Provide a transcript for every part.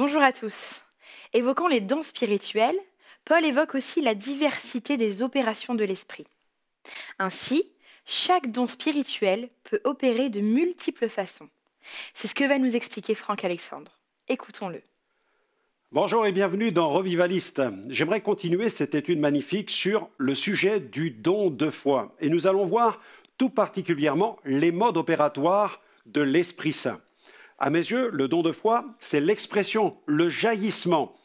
Bonjour à tous. Évoquant les dons spirituels, Paul évoque aussi la diversité des opérations de l'esprit. Ainsi, chaque don spirituel peut opérer de multiples façons. C'est ce que va nous expliquer Franck Alexandre. Écoutons-le. Bonjour et bienvenue dans Revivaliste. J'aimerais continuer cette étude magnifique sur le sujet du don de foi. Et nous allons voir tout particulièrement les modes opératoires de l'Esprit Saint. À mes yeux, le don de foi, c'est l'expression, le jaillissement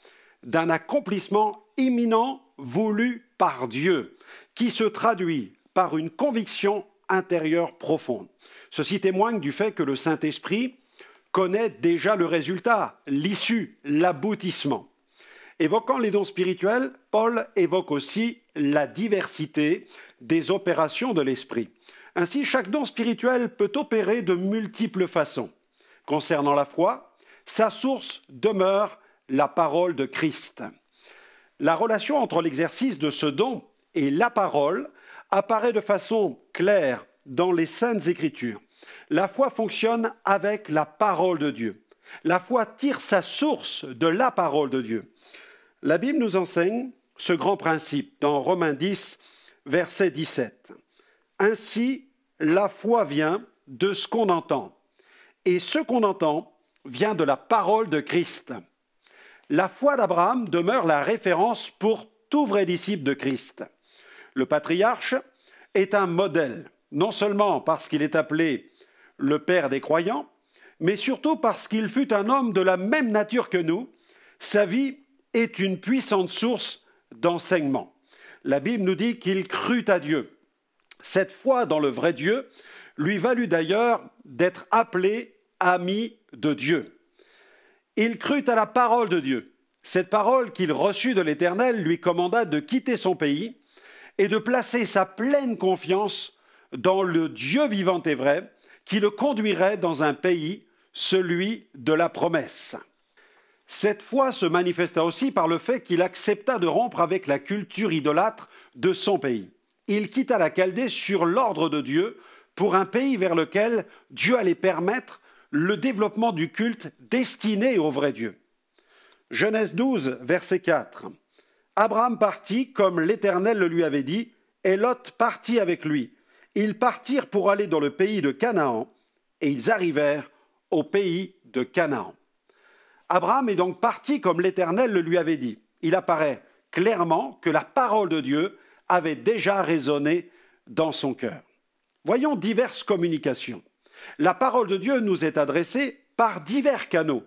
d'un accomplissement imminent voulu par Dieu, qui se traduit par une conviction intérieure profonde. Ceci témoigne du fait que le Saint-Esprit connaît déjà le résultat, l'issue, l'aboutissement. Évoquant les dons spirituels, Paul évoque aussi la diversité des opérations de l'esprit. Ainsi, chaque don spirituel peut opérer de multiples façons. Concernant la foi, sa source demeure la parole de Christ. La relation entre l'exercice de ce don et la parole apparaît de façon claire dans les Saintes Écritures. La foi fonctionne avec la parole de Dieu. La foi tire sa source de la parole de Dieu. La Bible nous enseigne ce grand principe dans Romains 10, verset 17. Ainsi, la foi vient de ce qu'on entend. Et ce qu'on entend vient de la parole de Christ. La foi d'Abraham demeure la référence pour tout vrai disciple de Christ. Le patriarche est un modèle, non seulement parce qu'il est appelé le père des croyants, mais surtout parce qu'il fut un homme de la même nature que nous. Sa vie est une puissante source d'enseignement. La Bible nous dit qu'il crut à Dieu. Cette foi dans le vrai Dieu lui valut d'ailleurs d'être appelé ami de Dieu. Il crut à la parole de Dieu. Cette parole qu'il reçut de l'Éternel lui commanda de quitter son pays et de placer sa pleine confiance dans le Dieu vivant et vrai, qui le conduirait dans un pays, celui de la promesse. Cette foi se manifesta aussi par le fait qu'il accepta de rompre avec la culture idolâtre de son pays. Il quitta la Chaldée sur l'ordre de Dieu pour un pays vers lequel Dieu allait permettre le développement du culte destiné au vrai Dieu. Genèse 12, verset 4. Abraham partit comme l'Éternel le lui avait dit, et Lot partit avec lui. Ils partirent pour aller dans le pays de Canaan, et ils arrivèrent au pays de Canaan. Abraham est donc parti comme l'Éternel le lui avait dit. Il apparaît clairement que la parole de Dieu avait déjà résonné dans son cœur. Voyons diverses communications. La parole de Dieu nous est adressée par divers canaux.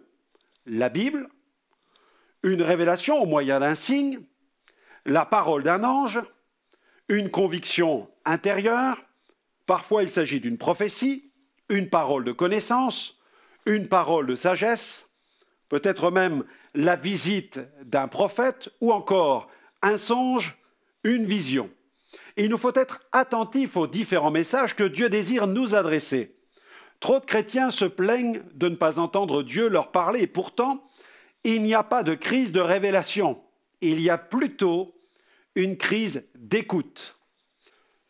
La Bible, une révélation au moyen d'un signe, la parole d'un ange, une conviction intérieure. Parfois, il s'agit d'une prophétie, une parole de connaissance, une parole de sagesse, peut-être même la visite d'un prophète ou encore un songe, une vision. Il nous faut être attentifs aux différents messages que Dieu désire nous adresser. Trop de chrétiens se plaignent de ne pas entendre Dieu leur parler et pourtant, il n'y a pas de crise de révélation. Il y a plutôt une crise d'écoute.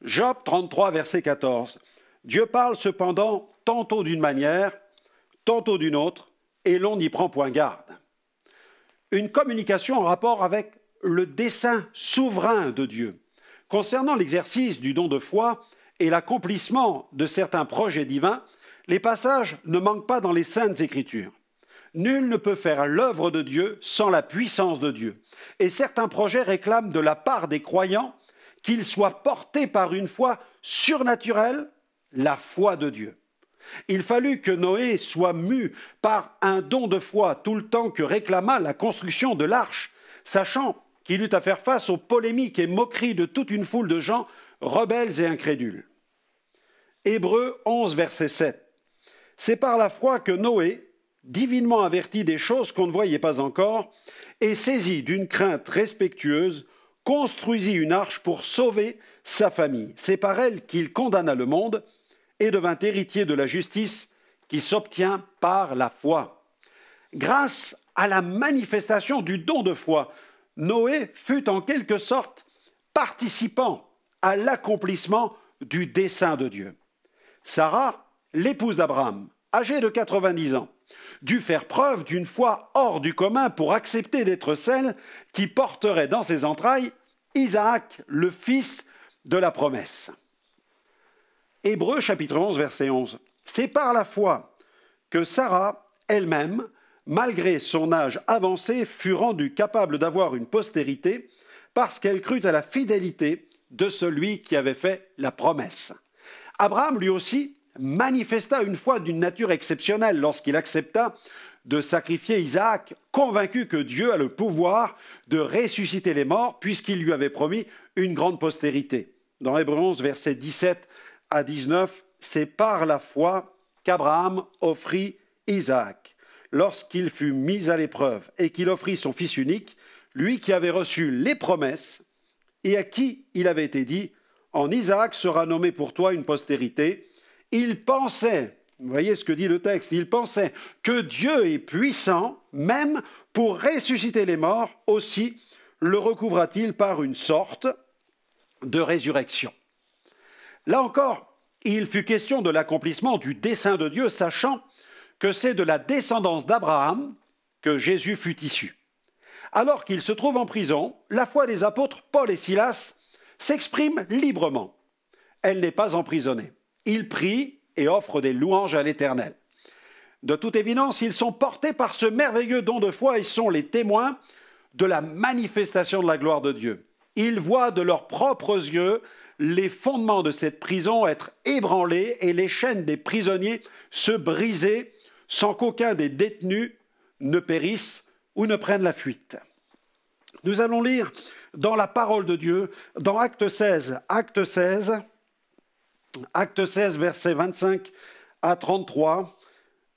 Job 33, verset 14. Dieu parle cependant tantôt d'une manière, tantôt d'une autre, et l'on n'y prend point garde. Une communication en rapport avec le dessein souverain de Dieu. Concernant l'exercice du don de foi et l'accomplissement de certains projets divins, les passages ne manquent pas dans les Saintes Écritures. Nul ne peut faire l'œuvre de Dieu sans la puissance de Dieu. Et certains projets réclament de la part des croyants qu'ils soient portés par une foi surnaturelle, la foi de Dieu. Il fallut que Noé soit mu par un don de foi tout le temps que réclama la construction de l'arche, sachant qu'il eut à faire face aux polémiques et moqueries de toute une foule de gens rebelles et incrédules. Hébreux 11, verset 7. C'est par la foi que Noé, divinement averti des choses qu'on ne voyait pas encore, et saisi d'une crainte respectueuse, construisit une arche pour sauver sa famille. C'est par elle qu'il condamna le monde et devint héritier de la justice qui s'obtient par la foi. Grâce à la manifestation du don de foi, Noé fut en quelque sorte participant à l'accomplissement du dessein de Dieu. Sarah, l'épouse d'Abraham, âgée de 90 ans, dû faire preuve d'une foi hors du commun pour accepter d'être celle qui porterait dans ses entrailles Isaac, le fils de la promesse. Hébreux chapitre 11, verset 11. C'est par la foi que Sarah elle-même, malgré son âge avancé, fut rendue capable d'avoir une postérité parce qu'elle crut à la fidélité de celui qui avait fait la promesse. Abraham, lui aussi, manifesta une foi d'une nature exceptionnelle lorsqu'il accepta de sacrifier Isaac, convaincu que Dieu a le pouvoir de ressusciter les morts puisqu'il lui avait promis une grande postérité. Dans Hébreux 11, versets 17 à 19, c'est par la foi qu'Abraham offrit Isaac, lorsqu'il fut mis à l'épreuve et qu'il offrit son fils unique, lui qui avait reçu les promesses et à qui il avait été dit « En Isaac sera nommé pour toi une postérité », il pensait, vous voyez ce que dit le texte, il pensait que Dieu est puissant, même pour ressusciter les morts, aussi le recouvra-t-il par une sorte de résurrection. Là encore, il fut question de l'accomplissement du dessein de Dieu, sachant que c'est de la descendance d'Abraham que Jésus fut issu. Alors qu'il se trouve en prison, la foi des apôtres Paul et Silas s'exprime librement. Elle n'est pas emprisonnée. Ils prient et offrent des louanges à l'Éternel. De toute évidence, ils sont portés par ce merveilleux don de foi et sont les témoins de la manifestation de la gloire de Dieu. Ils voient de leurs propres yeux les fondements de cette prison être ébranlés et les chaînes des prisonniers se briser sans qu'aucun des détenus ne périsse ou ne prenne la fuite. Nous allons lire dans la parole de Dieu, dans Acte 16, versets 25 à 33,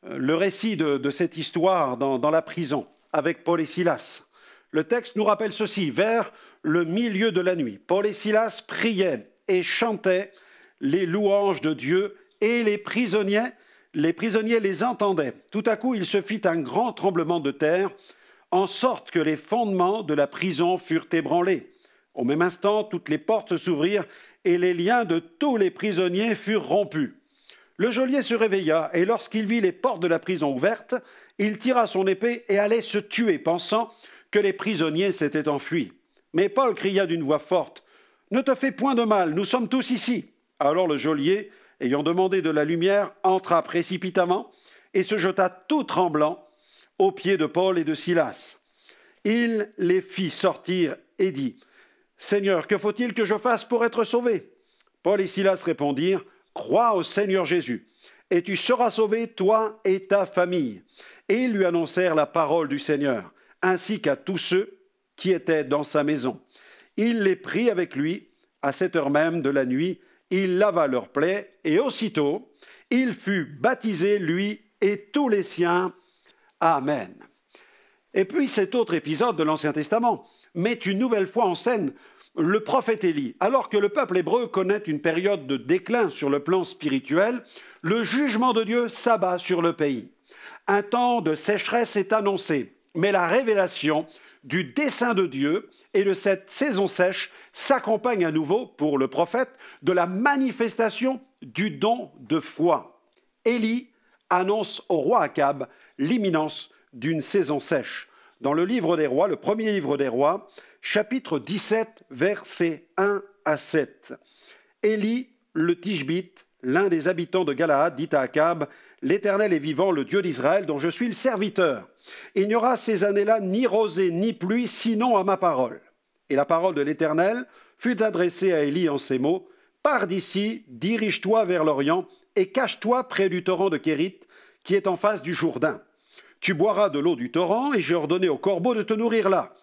le récit de cette histoire dans la prison avec Paul et Silas. Le texte nous rappelle ceci, vers le milieu de la nuit, Paul et Silas priaient et chantaient les louanges de Dieu et les prisonniers les entendaient. Tout à coup, il se fit un grand tremblement de terre, en sorte que les fondements de la prison furent ébranlés. Au même instant, toutes les portes s'ouvrirent et les liens de tous les prisonniers furent rompus. Le geôlier se réveilla et lorsqu'il vit les portes de la prison ouvertes, il tira son épée et allait se tuer, pensant que les prisonniers s'étaient enfuis. Mais Paul cria d'une voix forte, « Ne te fais point de mal, nous sommes tous ici. » Alors le geôlier, ayant demandé de la lumière, entra précipitamment et se jeta tout tremblant aux pieds de Paul et de Silas. Il les fit sortir et dit, « Seigneur, que faut-il que je fasse pour être sauvé ?» Paul et Silas répondirent, « Crois au Seigneur Jésus, et tu seras sauvé, toi et ta famille. » Et ils lui annoncèrent la parole du Seigneur, ainsi qu'à tous ceux qui étaient dans sa maison. Il les prit avec lui, à cette heure même de la nuit, il lava leurs plaies, et aussitôt, il fut baptisé, lui et tous les siens. Amen. Et puis cet autre épisode de l'Ancien Testament met une nouvelle fois en scène le prophète Élie. Alors que le peuple hébreu connaît une période de déclin sur le plan spirituel, le jugement de Dieu s'abat sur le pays. Un temps de sécheresse est annoncé, mais la révélation du dessein de Dieu et de cette saison sèche s'accompagne à nouveau, pour le prophète, de la manifestation du don de foi. Élie annonce au roi Akab l'imminence d'une saison sèche. Dans le livre des rois, le premier livre des rois, chapitre 17, versets 1 à 7. Élie, le Tishbite, l'un des habitants de Galaad, dit à Akab, « L'Éternel est vivant, le Dieu d'Israël, dont je suis le serviteur. Il n'y aura ces années-là ni rosée ni pluie, sinon à ma parole. » Et la parole de l'Éternel fut adressée à Élie en ces mots, « Pars d'ici, dirige-toi vers l'Orient, et cache-toi près du torrent de Kérit, qui est en face du Jourdain. Tu boiras de l'eau du torrent, et j'ai ordonné aux corbeaux de te nourrir là. »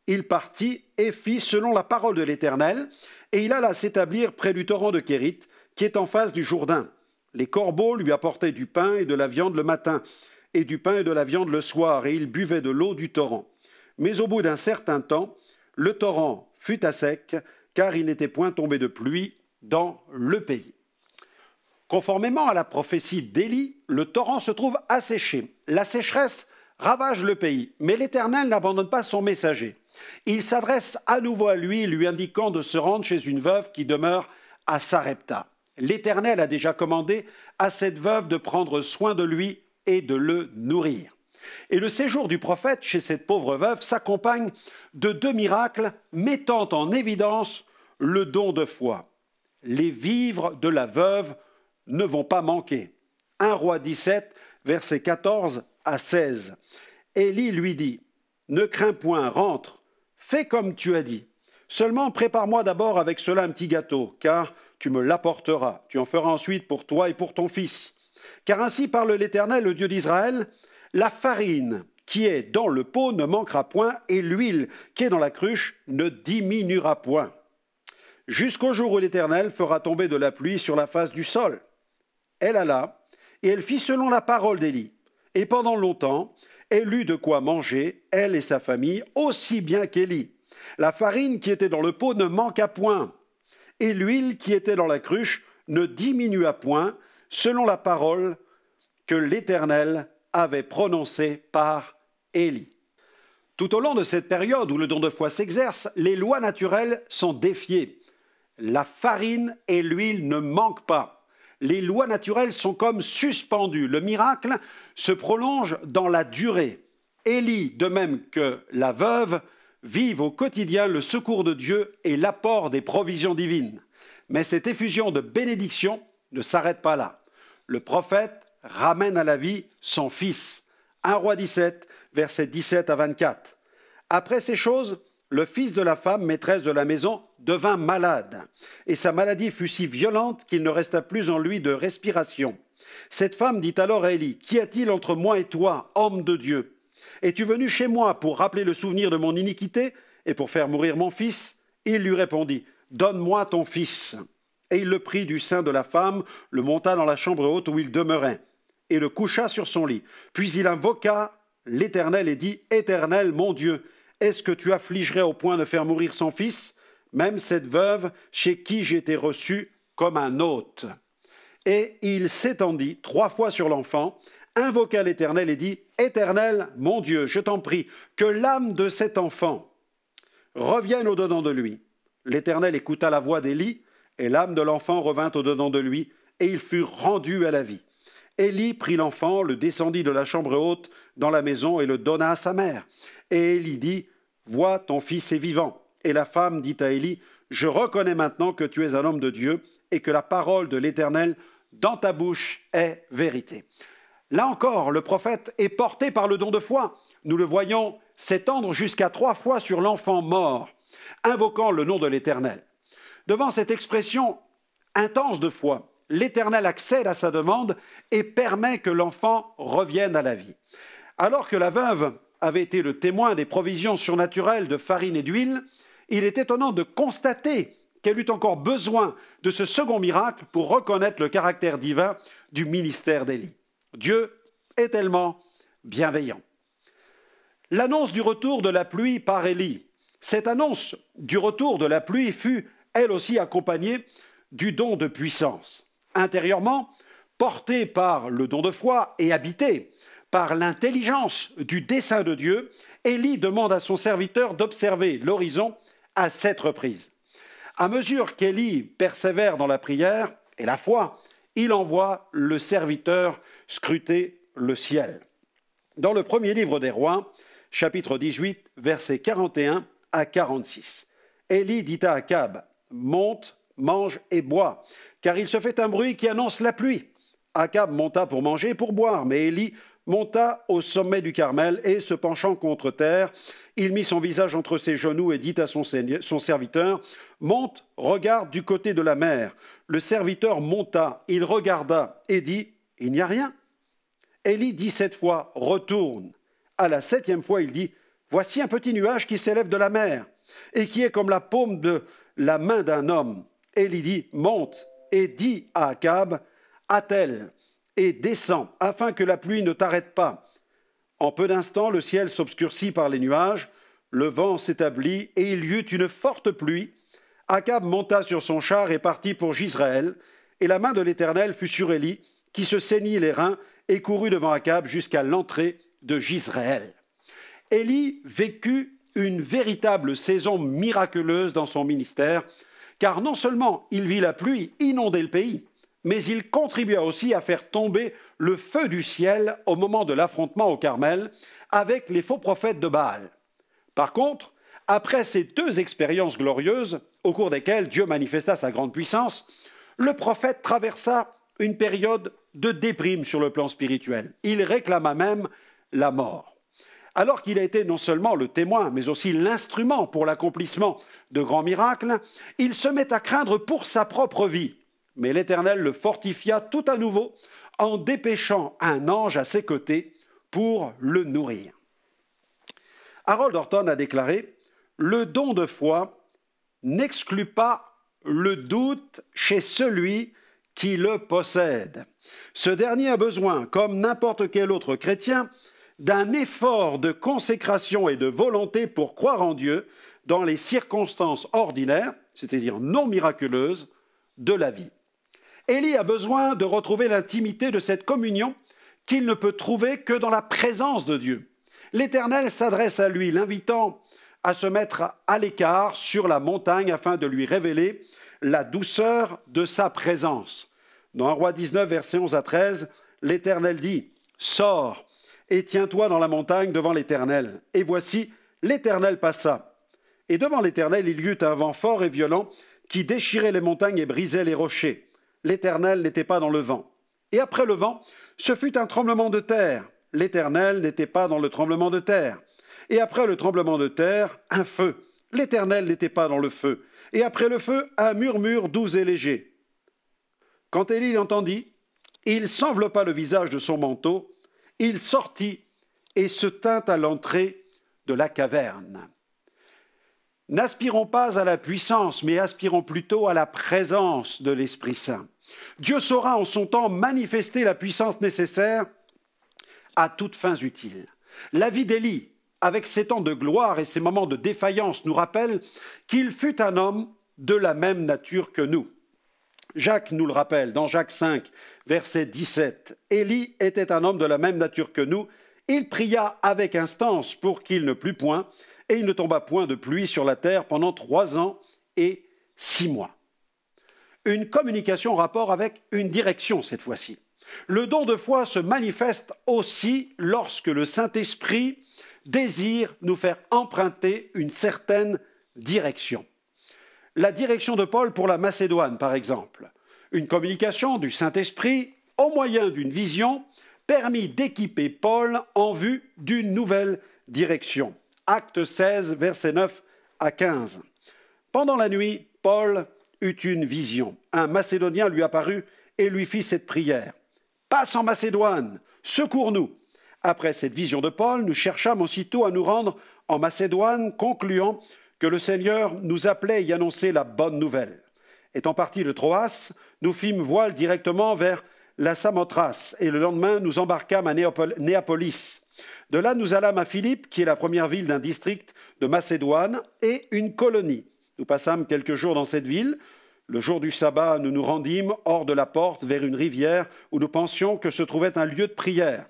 Il partit et fit selon la parole de l'Éternel, et il alla s'établir près du torrent de Kérit, qui est en face du Jourdain. Les corbeaux lui apportaient du pain et de la viande le matin, et du pain et de la viande le soir, et il buvait de l'eau du torrent. Mais au bout d'un certain temps, le torrent fut à sec, car il n'était point tombé de pluie dans le pays. Conformément à la prophétie d'Élie, le torrent se trouve asséché. La sécheresse ravage le pays, mais l'Éternel n'abandonne pas son messager. Il s'adresse à nouveau à lui indiquant de se rendre chez une veuve qui demeure à Sarepta. L'Éternel a déjà commandé à cette veuve de prendre soin de lui et de le nourrir. Et le séjour du prophète chez cette pauvre veuve s'accompagne de 2 miracles mettant en évidence le don de foi. Les vivres de la veuve ne vont pas manquer. 1 Roi 17, versets 14 à 16. Élie lui dit, « Ne crains point, rentre, fais comme tu as dit. Seulement prépare-moi d'abord avec cela un petit gâteau, car tu me l'apporteras. Tu en feras ensuite pour toi et pour ton fils. Car ainsi parle l'Éternel, le Dieu d'Israël, la farine qui est dans le pot ne manquera point, et l'huile qui est dans la cruche ne diminuera point. Jusqu'au jour où l'Éternel fera tomber de la pluie sur la face du sol. » Elle alla, et elle fit selon la parole d'Élie. Et pendant longtemps, elle eut de quoi manger, elle et sa famille, aussi bien qu'Élie. La farine qui était dans le pot ne manqua point, et l'huile qui était dans la cruche ne diminua point, selon la parole que l'Éternel avait prononcée par Élie. Tout au long de cette période où le don de foi s'exerce, les lois naturelles sont défiées. La farine et l'huile ne manquent pas. Les lois naturelles sont comme suspendues. Le miracle se prolonge dans la durée. Élie, de même que la veuve, vivent au quotidien le secours de Dieu et l'apport des provisions divines. Mais cette effusion de bénédiction ne s'arrête pas là. Le prophète ramène à la vie son fils. 1 Roi 17, versets 17 à 24. Après ces choses, le fils de la femme, maîtresse de la maison, devint malade, et sa maladie fut si violente qu'il ne resta plus en lui de respiration. Cette femme dit alors à Élie, « Qu'y a-t-il entre moi et toi, homme de Dieu? Es-tu venu chez moi pour rappeler le souvenir de mon iniquité et pour faire mourir mon fils ?» Il lui répondit, « Donne-moi ton fils. » Et il le prit du sein de la femme, le monta dans la chambre haute où il demeurait, et le coucha sur son lit. Puis il invoqua l'Éternel et dit, « Éternel, mon Dieu, est-ce que tu affligerais au point de faire mourir son fils, même cette veuve chez qui j'étais reçu comme un hôte ?» Et il s'étendit 3 fois sur l'enfant, invoqua l'Éternel et dit, « Éternel, mon Dieu, je t'en prie, que l'âme de cet enfant revienne au-dedans de lui. » L'Éternel écouta la voix d'Élie, et l'âme de l'enfant revint au-dedans de lui, et il fut rendu à la vie. Élie prit l'enfant, le descendit de la chambre haute dans la maison et le donna à sa mère. Et Élie dit, « Vois, ton fils est vivant. » Et la femme dit à Élie, « Je reconnais maintenant que tu es un homme de Dieu et que la parole de l'Éternel dans ta bouche est vérité. » Là encore, le prophète est porté par le don de foi. Nous le voyons s'étendre jusqu'à 3 fois sur l'enfant mort, invoquant le nom de l'Éternel. Devant cette expression intense de foi, l'Éternel accède à sa demande et permet que l'enfant revienne à la vie. Alors que la veuve avait été le témoin des provisions surnaturelles de farine et d'huile, il est étonnant de constater qu'elle eut encore besoin de ce second miracle pour reconnaître le caractère divin du ministère d'Élie. Dieu est tellement bienveillant. L'annonce du retour de la pluie par Élie. Cette annonce du retour de la pluie fut, elle aussi, accompagnée du don de puissance. Intérieurement, porté par le don de foi et habité par l'intelligence du dessein de Dieu, Élie demande à son serviteur d'observer l'horizon à 7 reprises. À mesure qu'Élie persévère dans la prière et la foi, il envoie le serviteur scruter le ciel. Dans le premier livre des Rois, chapitre 18, versets 41 à 46, Élie dit à Akab, « Monte, mange et bois, car il se fait un bruit qui annonce la pluie. » Akab monta pour manger et pour boire, mais Élie monta au sommet du Carmel et, se penchant contre terre, il mit son visage entre ses genoux et dit à son serviteur, « Monte, regarde du côté de la mer. » Le serviteur monta, il regarda et dit, « Il n'y a rien. » Élie dit 7 fois, « Retourne. » À la 7e fois, il dit, « Voici un petit nuage qui s'élève de la mer et qui est comme la paume de la main d'un homme. » Élie dit, « Monte et dis à Akab, attelle et descends, afin que la pluie ne t'arrête pas. » En peu d'instants, le ciel s'obscurcit par les nuages, le vent s'établit et il y eut une forte pluie. Akab monta sur son char et partit pour Jizréel, et la main de l'Éternel fut sur Élie, qui se saignit les reins et courut devant Akab jusqu'à l'entrée de Jizréel. Élie vécut une véritable saison miraculeuse dans son ministère, car non seulement il vit la pluie inonder le pays, mais il contribua aussi à faire tomber le feu du ciel au moment de l'affrontement au Carmel avec les faux prophètes de Baal. Par contre, après ces deux expériences glorieuses, au cours desquelles Dieu manifesta sa grande puissance, le prophète traversa une période de déprime sur le plan spirituel. Il réclama même la mort. Alors qu'il a été non seulement le témoin, mais aussi l'instrument pour l'accomplissement de grands miracles, il se met à craindre pour sa propre vie. Mais l'Éternel le fortifia tout à nouveau en dépêchant un ange à ses côtés pour le nourrir. Harold Orton a déclaré « Le don de foi n'exclut pas le doute chez celui qui le possède. Ce dernier a besoin, comme n'importe quel autre chrétien, d'un effort de consécration et de volonté pour croire en Dieu dans les circonstances ordinaires, c'est-à-dire non miraculeuses, de la vie. Élie a besoin de retrouver l'intimité de cette communion qu'il ne peut trouver que dans la présence de Dieu. L'Éternel s'adresse à lui, l'invitant à se mettre à l'écart sur la montagne afin de lui révéler la douceur de sa présence. Dans 1 Roi 19, versets 11 à 13, l'Éternel dit « Sors et tiens-toi dans la montagne devant l'Éternel. » Et voici, l'Éternel passa. Et devant l'Éternel, il y eut un vent fort et violent qui déchirait les montagnes et brisait les rochers. L'Éternel n'était pas dans le vent. Et après le vent, ce fut un tremblement de terre. L'Éternel n'était pas dans le tremblement de terre. Et après le tremblement de terre, un feu. L'Éternel n'était pas dans le feu. Et après le feu, un murmure doux et léger. Quand Élie l'entendit, il s'enveloppa le visage de son manteau, il sortit et se tint à l'entrée de la caverne. N'aspirons pas à la puissance, mais aspirons plutôt à la présence de l'Esprit Saint. Dieu saura en son temps manifester la puissance nécessaire à toutes fins utiles. La vie d'Élie, avec ses temps de gloire et ses moments de défaillance, nous rappelle qu'il fut un homme de la même nature que nous. Jacques nous le rappelle dans Jacques 5, verset 17. Élie était un homme de la même nature que nous. Il pria avec instance pour qu'il ne plût point, et il ne tomba point de pluie sur la terre pendant 3 ans et 6 mois. Une communication en rapport avec une direction cette fois-ci. Le don de foi se manifeste aussi lorsque le Saint-Esprit désire nous faire emprunter une certaine direction. La direction de Paul pour la Macédoine, par exemple. Une communication du Saint-Esprit au moyen d'une vision permit d'équiper Paul en vue d'une nouvelle direction. Acte 16, versets 9 à 15. Pendant la nuit, Paul eut une vision. Un Macédonien lui apparut et lui fit cette prière. « Passe en Macédoine, secours-nous » Après cette vision de Paul, nous cherchâmes aussitôt à nous rendre en Macédoine, concluant que le Seigneur nous appelait y annoncer la bonne nouvelle. Étant partis de Troas, nous fîmes voile directement vers la Samothrace, et le lendemain, nous embarquâmes à Néapolis. De là, nous allâmes à Philippe, qui est la première ville d'un district de Macédoine, et une colonie. Nous passâmes quelques jours dans cette ville. Le jour du sabbat, nous nous rendîmes hors de la porte vers une rivière où nous pensions que se trouvait un lieu de prière.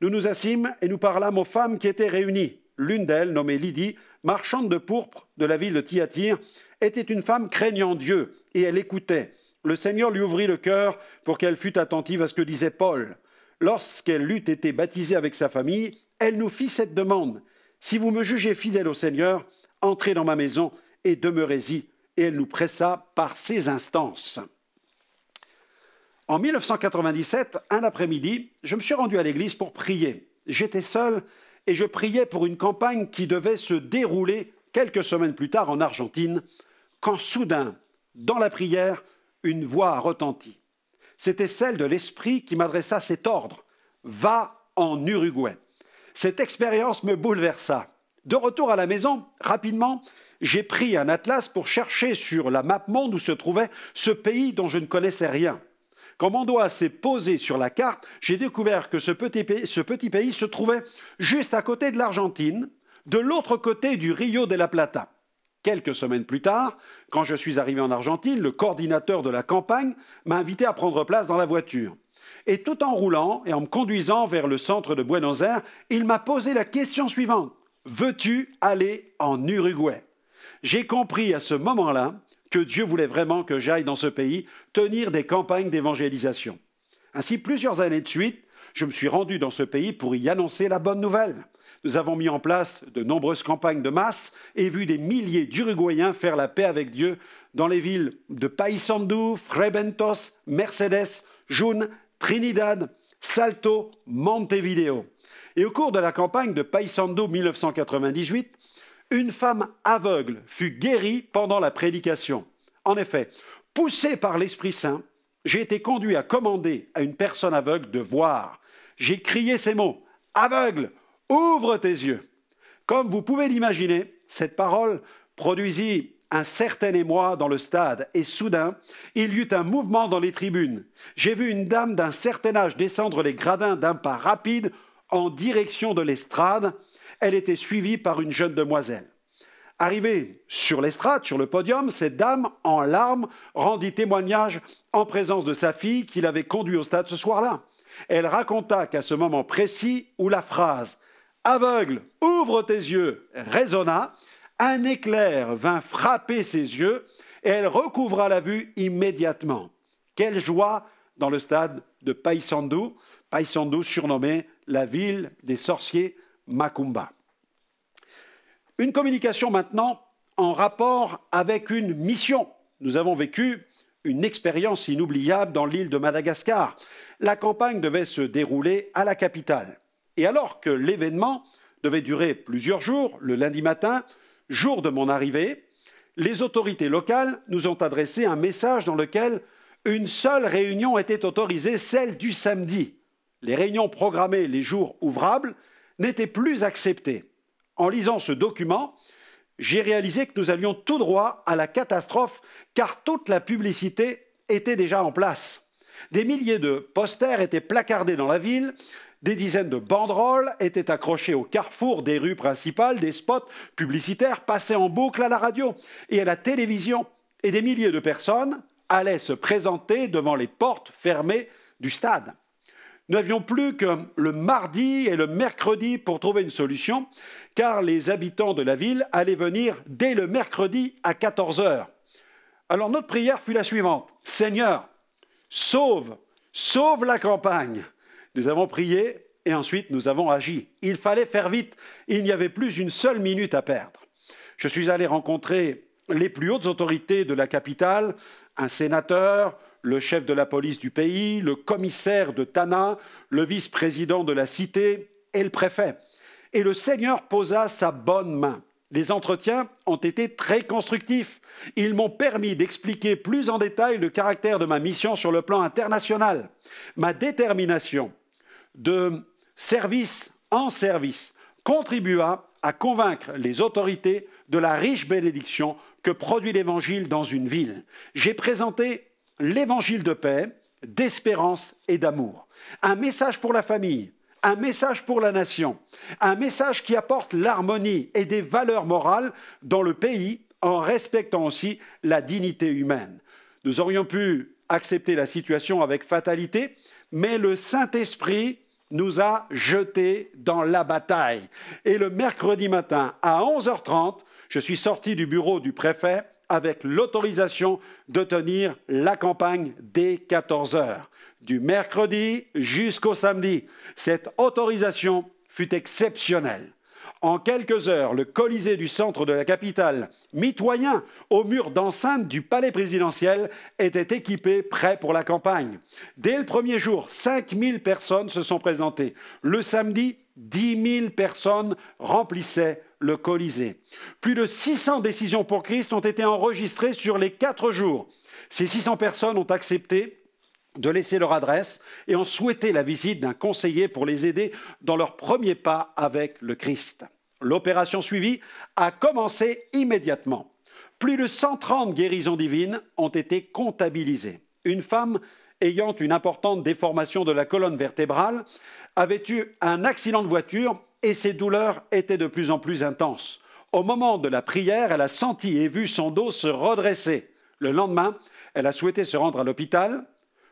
Nous nous assîmes et nous parlâmes aux femmes qui étaient réunies. L'une d'elles, nommée Lydie, marchande de pourpre de la ville de Thyatire, était une femme craignant Dieu, et elle écoutait. Le Seigneur lui ouvrit le cœur pour qu'elle fût attentive à ce que disait Paul. Lorsqu'elle eut été baptisée avec sa famille, elle nous fit cette demande. « Si vous me jugez fidèle au Seigneur, entrez dans ma maison et demeurez-y. » Et elle nous pressa par ses instances. En 1997, un après-midi, je me suis rendu à l'église pour prier. J'étais seul et je priais pour une campagne qui devait se dérouler quelques semaines plus tard en Argentine, quand soudain, dans la prière, une voix a retenti. C'était celle de l'Esprit qui m'adressa cet ordre. « Va en Uruguay ». Cette expérience me bouleversa. De retour à la maison, rapidement, j'ai pris un atlas pour chercher sur la map monde où se trouvait ce pays dont je ne connaissais rien. Quand mon doigt s'est posé sur la carte, j'ai découvert que ce petit pays se trouvait juste à côté de l'Argentine, de l'autre côté du Rio de la Plata. Quelques semaines plus tard, quand je suis arrivé en Argentine, le coordinateur de la campagne m'a invité à prendre place dans la voiture. Et tout en roulant et en me conduisant vers le centre de Buenos Aires, il m'a posé la question suivante. « Veux-tu aller en Uruguay ?» J'ai compris à ce moment-là que Dieu voulait vraiment que j'aille dans ce pays tenir des campagnes d'évangélisation. Ainsi, plusieurs années de suite, je me suis rendu dans ce pays pour y annoncer la bonne nouvelle. Nous avons mis en place de nombreuses campagnes de masse et vu des milliers d'Uruguayens faire la paix avec Dieu dans les villes de Paysandú, Frebentos, Mercedes, June, Trinidad, Salto, Montevideo. Et au cours de la campagne de Paysandú 1998, une femme aveugle fut guérie pendant la prédication. En effet, poussé par l'Esprit Saint, j'ai été conduit à commander à une personne aveugle de voir. J'ai crié ces mots, « Aveugle, ouvre tes yeux !» Comme vous pouvez l'imaginer, cette parole produisit un certain émoi dans le stade et soudain, il y eut un mouvement dans les tribunes. J'ai vu une dame d'un certain âge descendre les gradins d'un pas rapide en direction de l'estrade. Elle était suivie par une jeune demoiselle. Arrivée sur l'estrade, sur le podium, cette dame, en larmes, rendit témoignage en présence de sa fille qui l'avait conduit au stade ce soir-là. Elle raconta qu'à ce moment précis où la phrase « Aveugle, ouvre tes yeux » résonna, un éclair vint frapper ses yeux et elle recouvra la vue immédiatement. Quelle joie dans le stade de Paysandú, Paysandú surnommé la ville des sorciers Macumba. Une communication maintenant en rapport avec une mission. Nous avons vécu une expérience inoubliable dans l'île de Madagascar. La campagne devait se dérouler à la capitale. Et alors que l'événement devait durer plusieurs jours, le lundi matin, jour de mon arrivée, les autorités locales nous ont adressé un message dans lequel une seule réunion était autorisée, celle du samedi. Les réunions programmées les jours ouvrables n'étaient plus acceptées. En lisant ce document, j'ai réalisé que nous allions tout droit à la catastrophe car toute la publicité était déjà en place. Des milliers de posters étaient placardés dans la ville, des dizaines de banderoles étaient accrochées au carrefour des rues principales, des spots publicitaires passaient en boucle à la radio et à la télévision, et des milliers de personnes allaient se présenter devant les portes fermées du stade. Nous n'avions plus que le mardi et le mercredi pour trouver une solution, car les habitants de la ville allaient venir dès le mercredi à 14 h. Alors notre prière fut la suivante. « Seigneur, sauve la campagne !» Nous avons prié et ensuite nous avons agi. Il fallait faire vite, il n'y avait plus une seule minute à perdre. Je suis allé rencontrer les plus hautes autorités de la capitale, un sénateur, le chef de la police du pays, le commissaire de Tana, le vice-président de la cité et le préfet. Et le Seigneur posa sa bonne main. Les entretiens ont été très constructifs. Ils m'ont permis d'expliquer plus en détail le caractère de ma mission sur le plan international, ma détermination de service en service contribua à convaincre les autorités de la riche bénédiction que produit l'Évangile dans une ville. J'ai présenté l'Évangile de paix, d'espérance et d'amour. Un message pour la famille, un message pour la nation, un message qui apporte l'harmonie et des valeurs morales dans le pays en respectant aussi la dignité humaine. Nous aurions pu accepter la situation avec fatalité, mais le Saint-Esprit nous a jetés dans la bataille. Et le mercredi matin, à 11h30, je suis sorti du bureau du préfet avec l'autorisation de tenir la campagne dès 14 h, du mercredi jusqu'au samedi. Cette autorisation fut exceptionnelle. En quelques heures, le Colisée du centre de la capitale, mitoyen au mur d'enceinte du palais présidentiel, était équipé, prêt pour la campagne. Dès le premier jour, 5000 personnes se sont présentées. Le samedi, 10 000 personnes remplissaient le Colisée. Plus de 600 décisions pour Christ ont été enregistrées sur les 4 jours. Ces 600 personnes ont accepté de laisser leur adresse et ont souhaité la visite d'un conseiller pour les aider dans leur premier pas avec le Christ. L'opération suivie a commencé immédiatement. Plus de 130 guérisons divines ont été comptabilisées. Une femme ayant une importante déformation de la colonne vertébrale avait eu un accident de voiture et ses douleurs étaient de plus en plus intenses. Au moment de la prière, elle a senti et vu son dos se redresser. Le lendemain, elle a souhaité se rendre à l'hôpital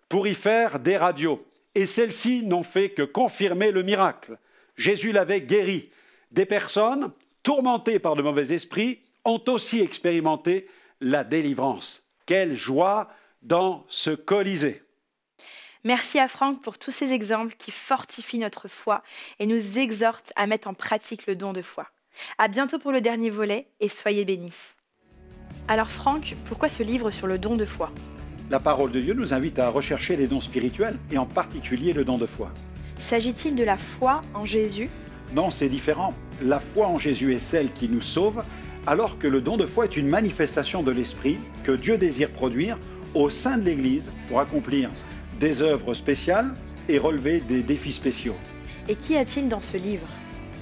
pour y faire des radios. Et celles-ci n'ont fait que confirmer le miracle. Jésus l'avait guérie. Des personnes tourmentées par de mauvais esprits ont aussi expérimenté la délivrance. Quelle joie dans ce Colisée! Merci à Franck pour tous ces exemples qui fortifient notre foi et nous exhortent à mettre en pratique le don de foi. À bientôt pour le dernier volet et soyez bénis. Alors Franck, pourquoi ce livre sur le don de foi? La parole de Dieu nous invite à rechercher les dons spirituels et en particulier le don de foi. S'agit-il de la foi en Jésus? Non, c'est différent. La foi en Jésus est celle qui nous sauve, alors que le don de foi est une manifestation de l'Esprit que Dieu désire produire au sein de l'Église pour accomplir des œuvres spéciales et relever des défis spéciaux. Et qu'y a-t-il dans ce livre?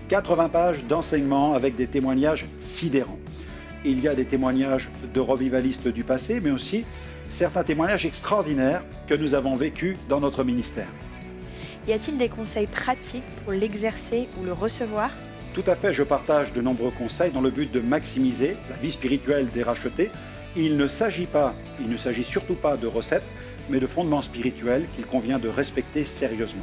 80 pages d'enseignement avec des témoignages sidérants. Il y a des témoignages de revivalistes du passé, mais aussi certains témoignages extraordinaires que nous avons vécus dans notre ministère. Y a-t-il des conseils pratiques pour l'exercer ou le recevoir? Tout à fait, je partage de nombreux conseils dans le but de maximiser la vie spirituelle des rachetés. Il ne s'agit surtout pas de recettes, mais de fondements spirituels qu'il convient de respecter sérieusement.